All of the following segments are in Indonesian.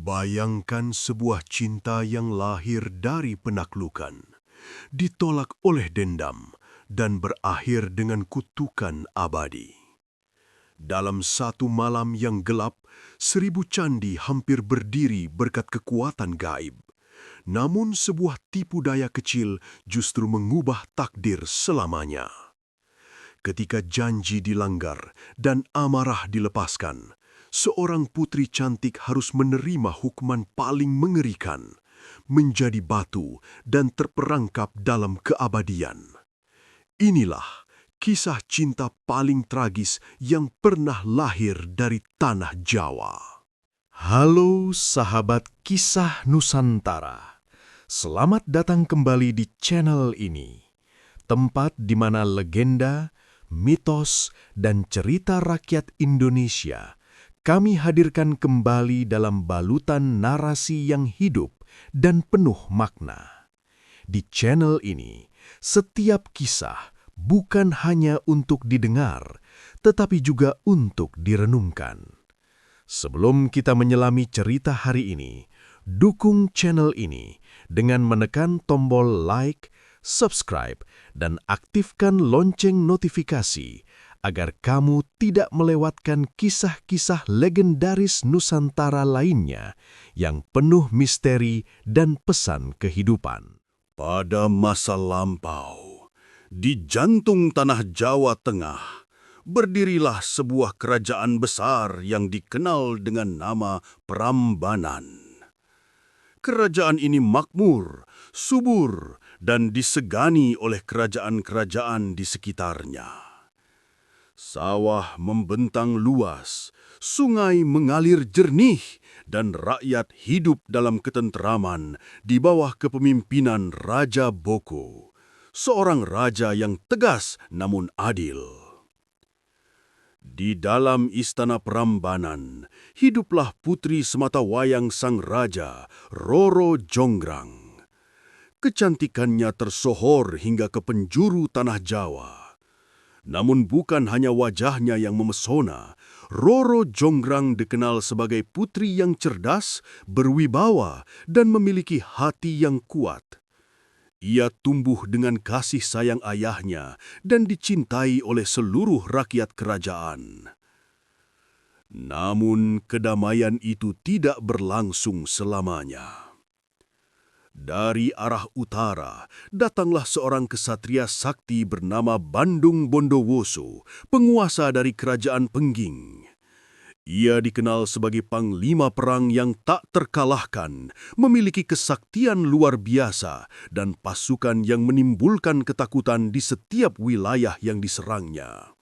Bayangkan sebuah cinta yang lahir dari penaklukan, ditolak oleh dendam, dan berakhir dengan kutukan abadi. Dalam satu malam yang gelap, 1000 candi hampir berdiri berkat kekuatan gaib. Namun sebuah tipu daya kecil justru mengubah takdir selamanya. Ketika janji dilanggar dan amarah dilepaskan, seorang putri cantik harus menerima hukuman paling mengerikan, menjadi batu dan terperangkap dalam keabadian. Inilah kisah cinta paling tragis yang pernah lahir dari tanah Jawa. Halo sahabat kisah Nusantara, selamat datang kembali di channel ini, tempat di mana legenda, mitos, dan cerita rakyat Indonesia kami hadirkan kembali dalam balutan narasi yang hidup dan penuh makna. Di channel ini, setiap kisah bukan hanya untuk didengar, tetapi juga untuk direnungkan. Sebelum kita menyelami cerita hari ini, dukung channel ini dengan menekan tombol like, subscribe, dan aktifkan lonceng notifikasi agar kamu tidak melewatkan kisah-kisah legendaris Nusantara lainnya yang penuh misteri dan pesan kehidupan. Pada masa lampau, di jantung tanah Jawa Tengah, berdirilah sebuah kerajaan besar yang dikenal dengan nama Prambanan. Kerajaan ini makmur, subur, dan disegani oleh kerajaan-kerajaan di sekitarnya. Sawah membentang luas, sungai mengalir jernih, dan rakyat hidup dalam ketenteraman di bawah kepemimpinan Raja Boko, seorang raja yang tegas namun adil. Di dalam istana Prambanan, hiduplah putri sematawayang sang raja, Roro Jonggrang. Kecantikannya tersohor hingga ke penjuru tanah Jawa. Namun bukan hanya wajahnya yang memesona, Roro Jonggrang dikenal sebagai putri yang cerdas, berwibawa, dan memiliki hati yang kuat. Ia tumbuh dengan kasih sayang ayahnya dan dicintai oleh seluruh rakyat kerajaan. Namun kedamaian itu tidak berlangsung selamanya. Dari arah utara, datanglah seorang kesatria sakti bernama Bandung Bondowoso, penguasa dari kerajaan Pengging. Ia dikenal sebagai panglima perang yang tak terkalahkan, memiliki kesaktian luar biasa, dan pasukan yang menimbulkan ketakutan di setiap wilayah yang diserangnya.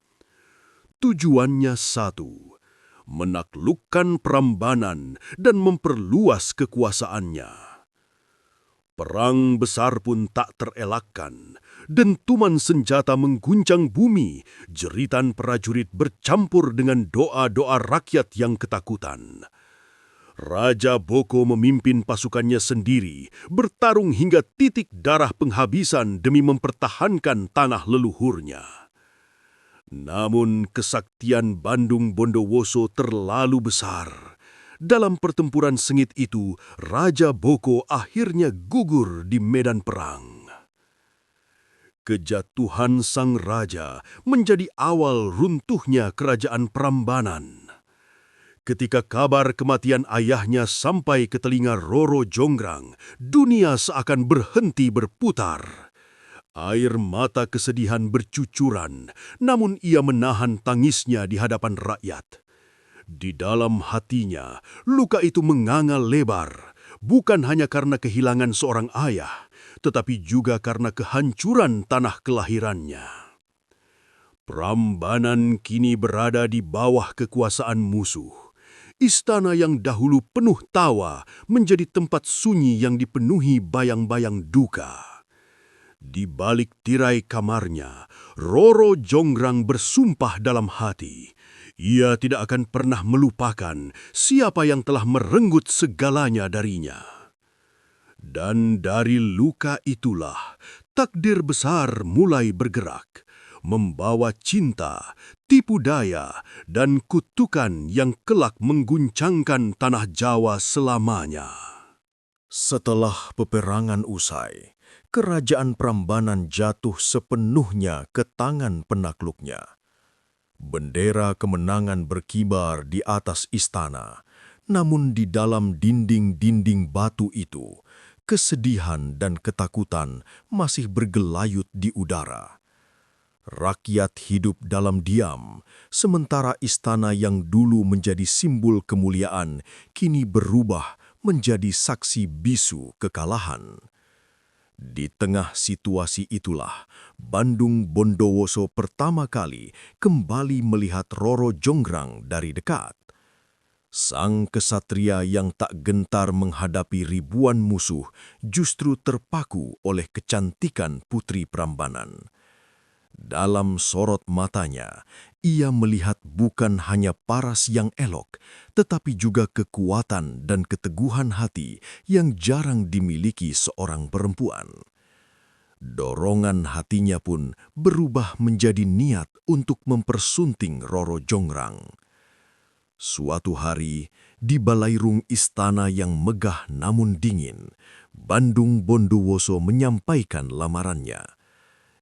Tujuannya satu, menaklukkan Prambanan dan memperluas kekuasaannya. Perang besar pun tak terelakkan. Dentuman senjata mengguncang bumi, jeritan prajurit bercampur dengan doa-doa rakyat yang ketakutan. Raja Boko memimpin pasukannya sendiri, bertarung hingga titik darah penghabisan demi mempertahankan tanah leluhurnya. Namun kesaktian Bandung Bondowoso terlalu besar. Dalam pertempuran sengit itu, Raja Boko akhirnya gugur di medan perang. Kejatuhan sang raja menjadi awal runtuhnya kerajaan Prambanan. Ketika kabar kematian ayahnya sampai ke telinga Roro Jonggrang, dunia seakan berhenti berputar. Air mata kesedihan bercucuran, namun ia menahan tangisnya di hadapan rakyat. Di dalam hatinya, luka itu menganga lebar, bukan hanya karena kehilangan seorang ayah, tetapi juga karena kehancuran tanah kelahirannya. Prambanan kini berada di bawah kekuasaan musuh. Istana yang dahulu penuh tawa menjadi tempat sunyi yang dipenuhi bayang-bayang duka. Di balik tirai kamarnya, Roro Jonggrang bersumpah dalam hati. Ia tidak akan pernah melupakan siapa yang telah merenggut segalanya darinya. Dan dari luka itulah, takdir besar mulai bergerak. membawa cinta, tipu daya, dan kutukan yang kelak mengguncangkan tanah Jawa selamanya. Setelah peperangan usai, kerajaan Prambanan jatuh sepenuhnya ke tangan penakluknya. Bendera kemenangan berkibar di atas istana, namun di dalam dinding-dinding batu itu, kesedihan dan ketakutan masih bergelayut di udara. Rakyat hidup dalam diam, sementara istana yang dulu menjadi simbol kemuliaan kini berubah menjadi saksi bisu kekalahan. Di tengah situasi itulah, Bandung Bondowoso pertama kali kembali melihat Roro Jonggrang dari dekat. Sang kesatria yang tak gentar menghadapi ribuan musuh justru terpaku oleh kecantikan Putri Prambanan. Dalam sorot matanya, ia melihat bukan hanya paras yang elok, tetapi juga kekuatan dan keteguhan hati yang jarang dimiliki seorang perempuan. Dorongan hatinya pun berubah menjadi niat untuk mempersunting Roro Jonggrang. Suatu hari, di balairung istana yang megah namun dingin, Bandung Bondowoso menyampaikan lamarannya.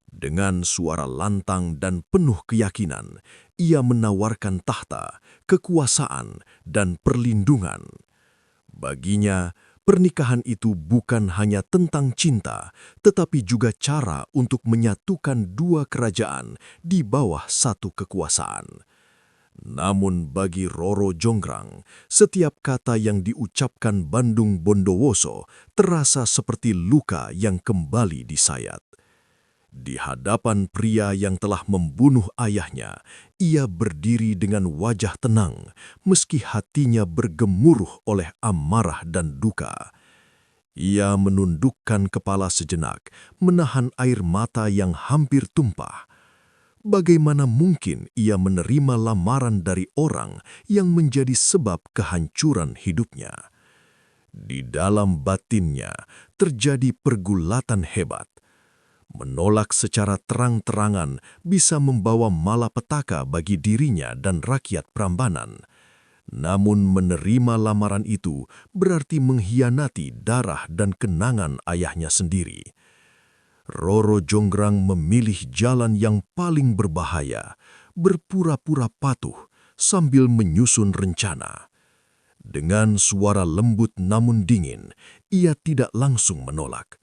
Dengan suara lantang dan penuh keyakinan, ia menawarkan tahta, kekuasaan, dan perlindungan. Baginya, pernikahan itu bukan hanya tentang cinta, tetapi juga cara untuk menyatukan dua kerajaan di bawah satu kekuasaan. Namun bagi Roro Jonggrang, setiap kata yang diucapkan Bandung Bondowoso terasa seperti luka yang kembali disayat. Di hadapan pria yang telah membunuh ayahnya, ia berdiri dengan wajah tenang, meski hatinya bergemuruh oleh amarah dan duka. Ia menundukkan kepala sejenak, menahan air mata yang hampir tumpah. Bagaimana mungkin ia menerima lamaran dari orang yang menjadi sebab kehancuran hidupnya? Di dalam batinnya terjadi pergulatan hebat. Menolak secara terang-terangan bisa membawa malapetaka bagi dirinya dan rakyat Prambanan. Namun menerima lamaran itu berarti mengkhianati darah dan kenangan ayahnya sendiri. Roro Jonggrang memilih jalan yang paling berbahaya, berpura-pura patuh sambil menyusun rencana. Dengan suara lembut namun dingin, ia tidak langsung menolak.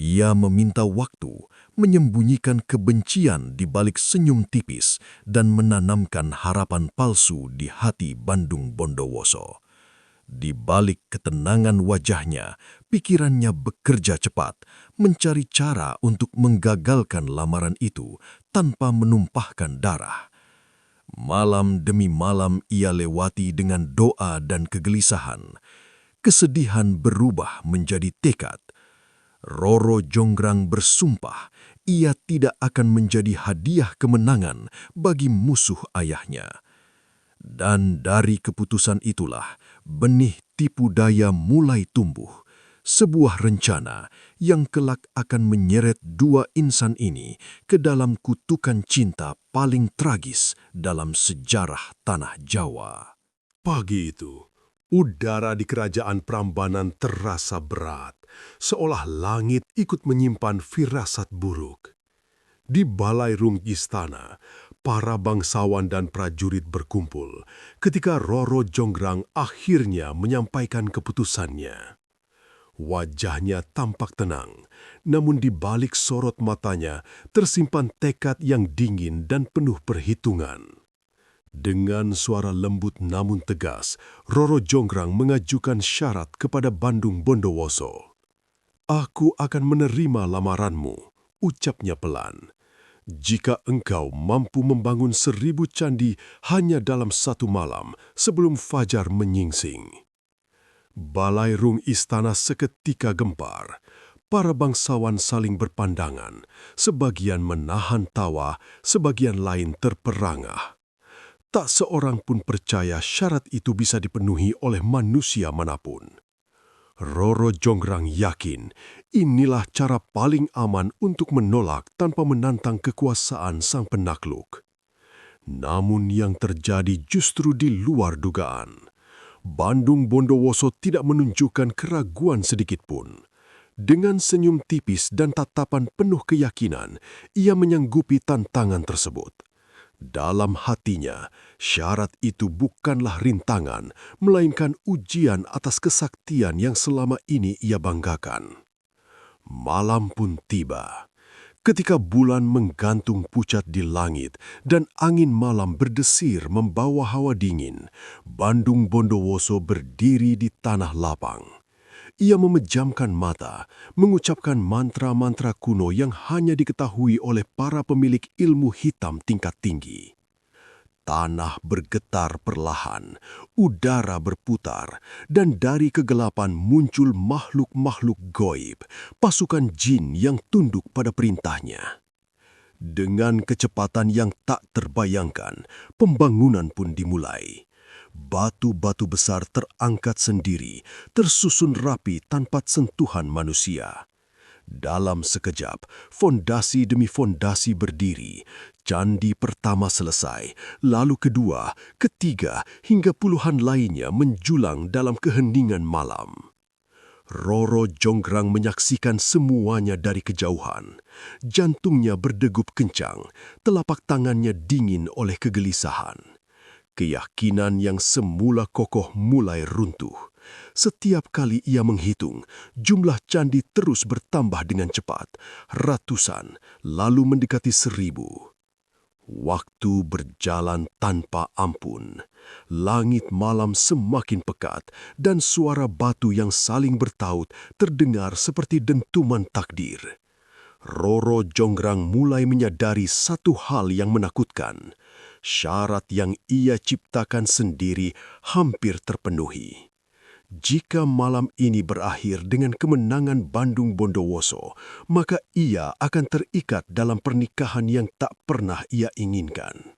Ia meminta waktu, menyembunyikan kebencian di balik senyum tipis dan menanamkan harapan palsu di hati Bandung Bondowoso. Di balik ketenangan wajahnya, pikirannya bekerja cepat, mencari cara untuk menggagalkan lamaran itu tanpa menumpahkan darah. Malam demi malam ia lewati dengan doa dan kegelisahan. Kesedihan berubah menjadi tekad. Roro Jonggrang bersumpah ia tidak akan menjadi hadiah kemenangan bagi musuh ayahnya. Dan dari keputusan itulah benih tipu daya mulai tumbuh, sebuah rencana yang kelak akan menyeret dua insan ini ke dalam kutukan cinta paling tragis dalam sejarah tanah Jawa. Pagi itu, udara di kerajaan Prambanan terasa berat, seolah langit ikut menyimpan firasat buruk. Di balairung istana, para bangsawan dan prajurit berkumpul ketika Roro Jonggrang akhirnya menyampaikan keputusannya. Wajahnya tampak tenang, namun di balik sorot matanya tersimpan tekad yang dingin dan penuh perhitungan. Dengan suara lembut namun tegas, Roro Jonggrang mengajukan syarat kepada Bandung Bondowoso. "Aku akan menerima lamaranmu," ucapnya pelan, "jika engkau mampu membangun 1000 candi hanya dalam satu malam sebelum fajar menyingsing." Balairung istana seketika gempar. Para bangsawan saling berpandangan, sebagian menahan tawa, sebagian lain terperangah. Tak seorang pun percaya syarat itu bisa dipenuhi oleh manusia manapun. Roro Jonggrang yakin inilah cara paling aman untuk menolak tanpa menantang kekuasaan sang penakluk. Namun yang terjadi justru di luar dugaan. Bandung Bondowoso tidak menunjukkan keraguan sedikitpun. Dengan senyum tipis dan tatapan penuh keyakinan, ia menyanggupi tantangan tersebut. Dalam hatinya, syarat itu bukanlah rintangan, melainkan ujian atas kesaktian yang selama ini ia banggakan. Malam pun tiba. Ketika bulan menggantung pucat di langit dan angin malam berdesir membawa hawa dingin, Bandung Bondowoso berdiri di tanah lapang. Ia memejamkan mata, mengucapkan mantra-mantra kuno yang hanya diketahui oleh para pemilik ilmu hitam tingkat tinggi. Tanah bergetar perlahan, udara berputar, dan dari kegelapan muncul makhluk-makhluk goib, pasukan jin yang tunduk pada perintahnya. Dengan kecepatan yang tak terbayangkan, pembangunan pun dimulai. Batu-batu besar terangkat sendiri, tersusun rapi tanpa sentuhan manusia. Dalam sekejap, fondasi demi fondasi berdiri. Candi pertama selesai, lalu kedua, ketiga, hingga puluhan lainnya menjulang dalam keheningan malam. Roro Jonggrang menyaksikan semuanya dari kejauhan. Jantungnya berdegup kencang, telapak tangannya dingin oleh kegelisahan. Keyakinan yang semula kokoh mulai runtuh. Setiap kali ia menghitung, jumlah candi terus bertambah dengan cepat. Ratusan, lalu mendekati 1000. Waktu berjalan tanpa ampun. Langit malam semakin pekat dan suara batu yang saling bertaut terdengar seperti dentuman takdir. Roro Jonggrang mulai menyadari satu hal yang menakutkan. Syarat yang ia ciptakan sendiri hampir terpenuhi. Jika malam ini berakhir dengan kemenangan Bandung Bondowoso, maka ia akan terikat dalam pernikahan yang tak pernah ia inginkan.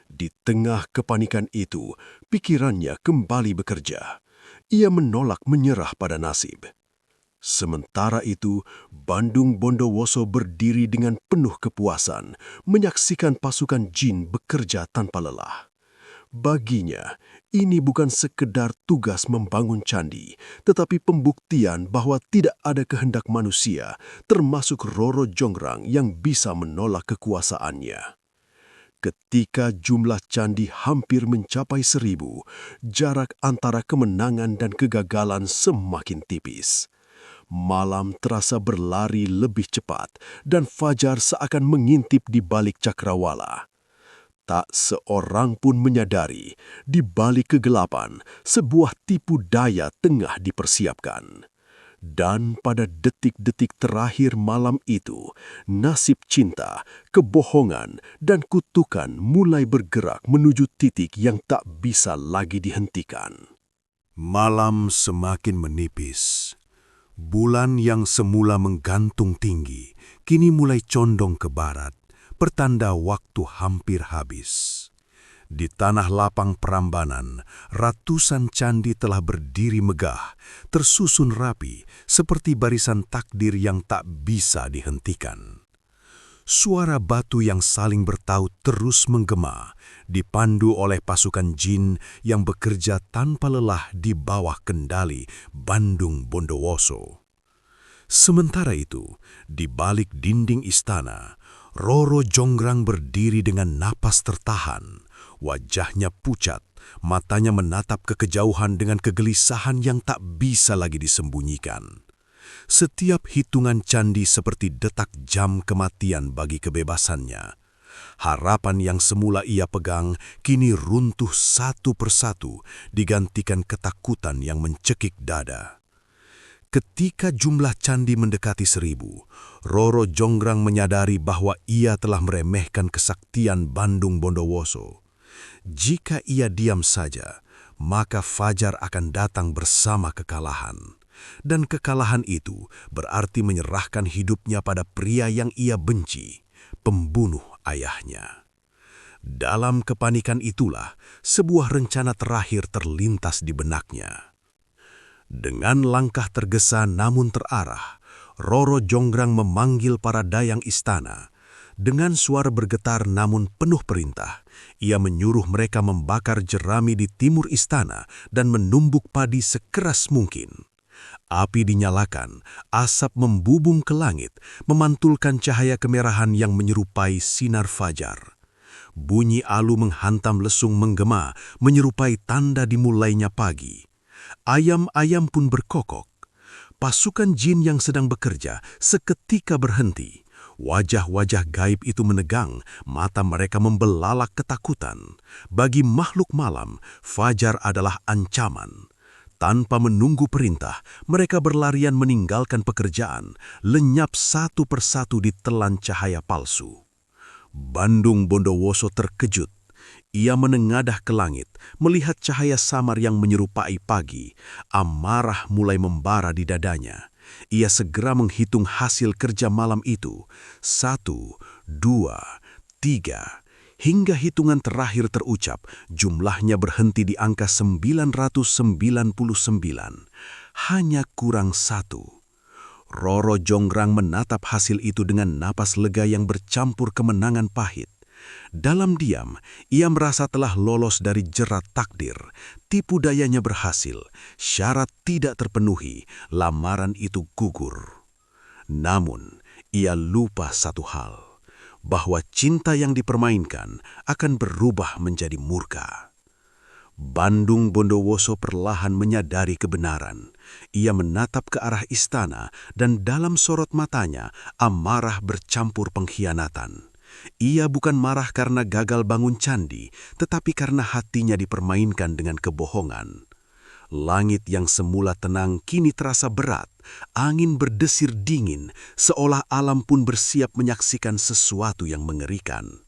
Di tengah kepanikan itu, pikirannya kembali bekerja. Ia menolak menyerah pada nasib. Sementara itu, Bandung Bondowoso berdiri dengan penuh kepuasan, menyaksikan pasukan jin bekerja tanpa lelah. Baginya, ini bukan sekedar tugas membangun candi, tetapi pembuktian bahwa tidak ada kehendak manusia, termasuk Roro Jonggrang yang bisa menolak kekuasaannya. Ketika jumlah candi hampir mencapai 1000, jarak antara kemenangan dan kegagalan semakin tipis. Malam terasa berlari lebih cepat dan fajar seakan mengintip di balik cakrawala. Tak seorang pun menyadari, di balik kegelapan, sebuah tipu daya tengah dipersiapkan. Dan pada detik-detik terakhir malam itu, nasib cinta, kebohongan, dan kutukan mulai bergerak menuju titik yang tak bisa lagi dihentikan. Malam semakin menipis. Bulan yang semula menggantung tinggi, kini mulai condong ke barat, pertanda waktu hampir habis. Di tanah lapang Prambanan, ratusan candi telah berdiri megah, tersusun rapi seperti barisan takdir yang tak bisa dihentikan. Suara batu yang saling bertaut terus menggema, dipandu oleh pasukan jin yang bekerja tanpa lelah di bawah kendali Bandung Bondowoso. Sementara itu, di balik dinding istana, Roro Jonggrang berdiri dengan napas tertahan. Wajahnya pucat, matanya menatap ke kejauhan dengan kegelisahan yang tak bisa lagi disembunyikan. Setiap hitungan candi seperti detak jam kematian bagi kebebasannya. Harapan yang semula ia pegang kini runtuh satu persatu, digantikan ketakutan yang mencekik dada. Ketika jumlah candi mendekati 1000, Roro Jonggrang menyadari bahwa ia telah meremehkan kesaktian Bandung Bondowoso. Jika ia diam saja, maka fajar akan datang bersama kekalahan. Dan kekalahan itu berarti menyerahkan hidupnya pada pria yang ia benci, pembunuh ayahnya. Dalam kepanikan itulah, sebuah rencana terakhir terlintas di benaknya. Dengan langkah tergesa namun terarah, Roro Jonggrang memanggil para dayang istana. Dengan suara bergetar namun penuh perintah, ia menyuruh mereka membakar jerami di timur istana dan menumbuk padi sekeras mungkin. Api dinyalakan, asap membubung ke langit, memantulkan cahaya kemerahan yang menyerupai sinar fajar. Bunyi alu menghantam lesung menggema, menyerupai tanda dimulainya pagi. Ayam-ayam pun berkokok. Pasukan jin yang sedang bekerja seketika berhenti. Wajah-wajah gaib itu menegang, mata mereka membelalak ketakutan. Bagi makhluk malam, fajar adalah ancaman. Tanpa menunggu perintah, mereka berlarian meninggalkan pekerjaan, lenyap satu persatu di telan cahaya palsu. Bandung Bondowoso terkejut. Ia menengadah ke langit, melihat cahaya samar yang menyerupai pagi. Amarah mulai membara di dadanya. Ia segera menghitung hasil kerja malam itu. 1, 2, 3, hingga hitungan terakhir terucap, jumlahnya berhenti di angka 999. Hanya kurang 1. Roro Jonggrang menatap hasil itu dengan napas lega yang bercampur kemenangan pahit. Dalam diam, ia merasa telah lolos dari jerat takdir. Tipu dayanya berhasil, syarat tidak terpenuhi, lamaran itu gugur. Namun, ia lupa satu hal, bahwa cinta yang dipermainkan akan berubah menjadi murka. Bandung Bondowoso perlahan menyadari kebenaran. Ia menatap ke arah istana dan dalam sorot matanya amarah bercampur pengkhianatan. Ia bukan marah karena gagal bangun candi, tetapi karena hatinya dipermainkan dengan kebohongan. Langit yang semula tenang kini terasa berat, angin berdesir dingin, seolah alam pun bersiap menyaksikan sesuatu yang mengerikan.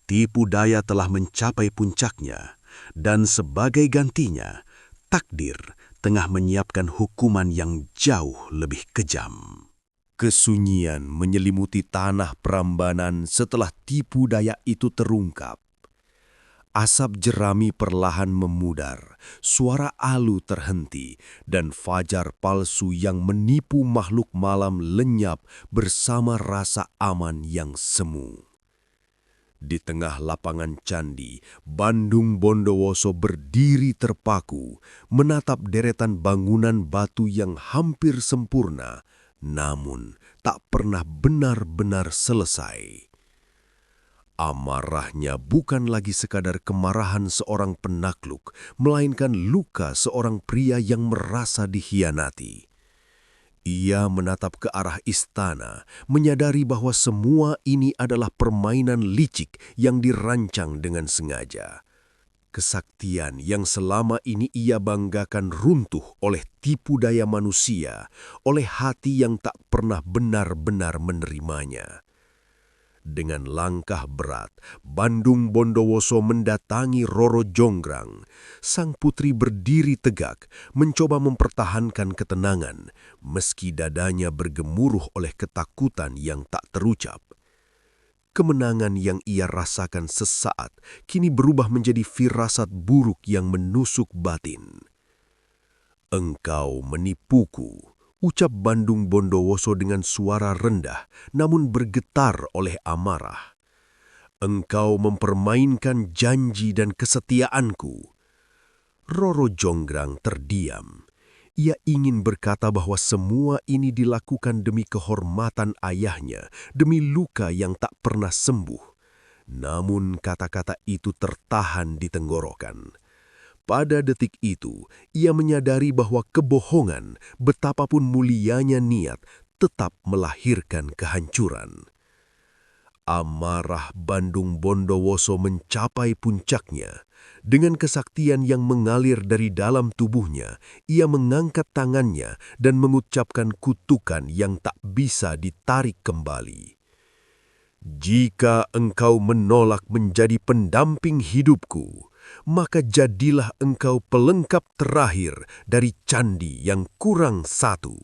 Tipu daya telah mencapai puncaknya, dan sebagai gantinya, takdir tengah menyiapkan hukuman yang jauh lebih kejam. Kesunyian menyelimuti tanah Prambanan setelah tipu daya itu terungkap. Asap jerami perlahan memudar, suara alu terhenti, dan fajar palsu yang menipu makhluk malam lenyap bersama rasa aman yang semu. Di tengah lapangan candi, Bandung Bondowoso berdiri terpaku, menatap deretan bangunan batu yang hampir sempurna, namun tak pernah benar-benar selesai. Amarahnya bukan lagi sekadar kemarahan seorang penakluk, melainkan luka seorang pria yang merasa dikhianati. Ia menatap ke arah istana, menyadari bahwa semua ini adalah permainan licik yang dirancang dengan sengaja. Kesaktian yang selama ini ia banggakan runtuh oleh tipu daya manusia, oleh hati yang tak pernah benar-benar menerimanya. Dengan langkah berat, Bandung Bondowoso mendatangi Roro Jonggrang. Sang putri berdiri tegak, mencoba mempertahankan ketenangan, meski dadanya bergemuruh oleh ketakutan yang tak terucap. Kemenangan yang ia rasakan sesaat kini berubah menjadi firasat buruk yang menusuk batin. "Engkau menipuku," ucap Bandung Bondowoso dengan suara rendah namun bergetar oleh amarah. "Engkau mempermainkan janji dan kesetiaanku." Roro Jonggrang terdiam. Ia ingin berkata bahwa semua ini dilakukan demi kehormatan ayahnya, demi luka yang tak pernah sembuh. Namun kata-kata itu tertahan di tenggorokan. Pada detik itu, ia menyadari bahwa kebohongan, betapapun mulianya niat, tetap melahirkan kehancuran. Amarah Bandung Bondowoso mencapai puncaknya. Dengan kesaktian yang mengalir dari dalam tubuhnya, ia mengangkat tangannya dan mengucapkan kutukan yang tak bisa ditarik kembali. "Jika engkau menolak menjadi pendamping hidupku, maka jadilah engkau pelengkap terakhir dari candi yang kurang satu."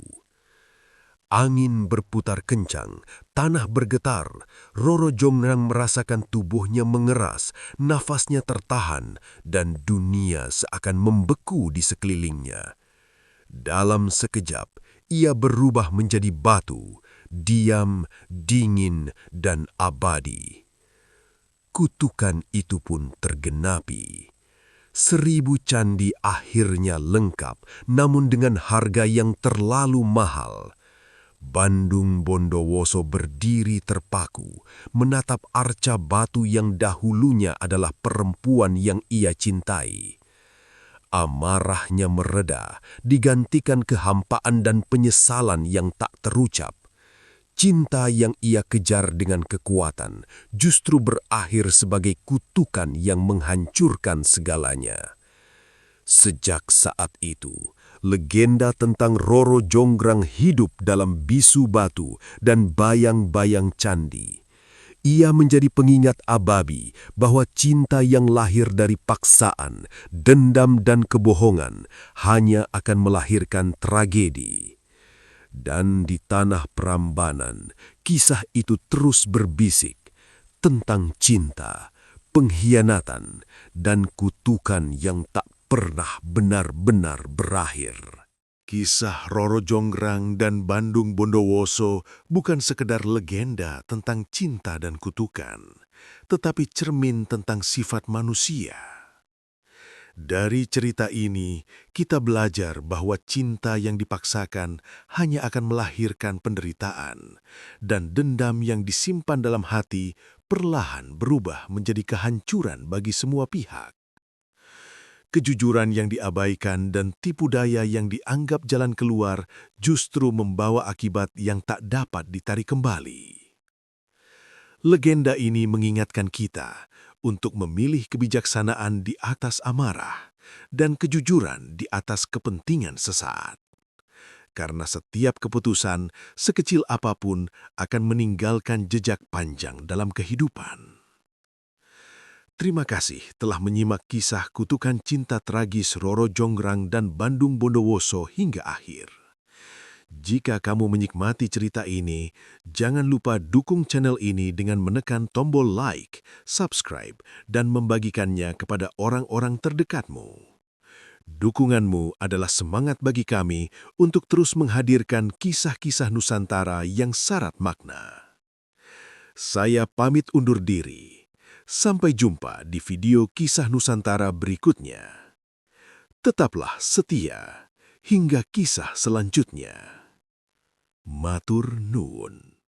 Angin berputar kencang, tanah bergetar. Roro Jonggrang merasakan tubuhnya mengeras, nafasnya tertahan, dan dunia seakan membeku di sekelilingnya. Dalam sekejap, ia berubah menjadi batu, diam, dingin, dan abadi. Kutukan itu pun tergenapi. 1000 candi akhirnya lengkap, namun dengan harga yang terlalu mahal. Bandung Bondowoso berdiri terpaku, menatap arca batu yang dahulunya adalah perempuan yang ia cintai. Amarahnya mereda, digantikan kehampaan dan penyesalan yang tak terucap. Cinta yang ia kejar dengan kekuatan justru berakhir sebagai kutukan yang menghancurkan segalanya. Sejak saat itu, legenda tentang Roro Jonggrang hidup dalam bisu batu dan bayang-bayang candi. Ia menjadi pengingat abadi bahwa cinta yang lahir dari paksaan, dendam dan kebohongan hanya akan melahirkan tragedi. Dan di tanah Prambanan, kisah itu terus berbisik tentang cinta, pengkhianatan, dan kutukan yang tak pernah benar-benar berakhir. Kisah Roro Jonggrang dan Bandung Bondowoso bukan sekedar legenda tentang cinta dan kutukan, tetapi cermin tentang sifat manusia. Dari cerita ini, kita belajar bahwa cinta yang dipaksakan hanya akan melahirkan penderitaan, dan dendam yang disimpan dalam hati perlahan berubah menjadi kehancuran bagi semua pihak. Kejujuran yang diabaikan dan tipu daya yang dianggap jalan keluar justru membawa akibat yang tak dapat ditarik kembali. Legenda ini mengingatkan kita untuk memilih kebijaksanaan di atas amarah dan kejujuran di atas kepentingan sesaat. Karena setiap keputusan, sekecil apapun, akan meninggalkan jejak panjang dalam kehidupan. Terima kasih telah menyimak kisah kutukan cinta tragis Roro Jonggrang dan Bandung Bondowoso hingga akhir. Jika kamu menikmati cerita ini, jangan lupa dukung channel ini dengan menekan tombol like, subscribe, dan membagikannya kepada orang-orang terdekatmu. Dukunganmu adalah semangat bagi kami untuk terus menghadirkan kisah-kisah Nusantara yang syarat makna. Saya pamit undur diri. Sampai jumpa di video kisah Nusantara berikutnya. Tetaplah setia hingga kisah selanjutnya. Matur nuwun.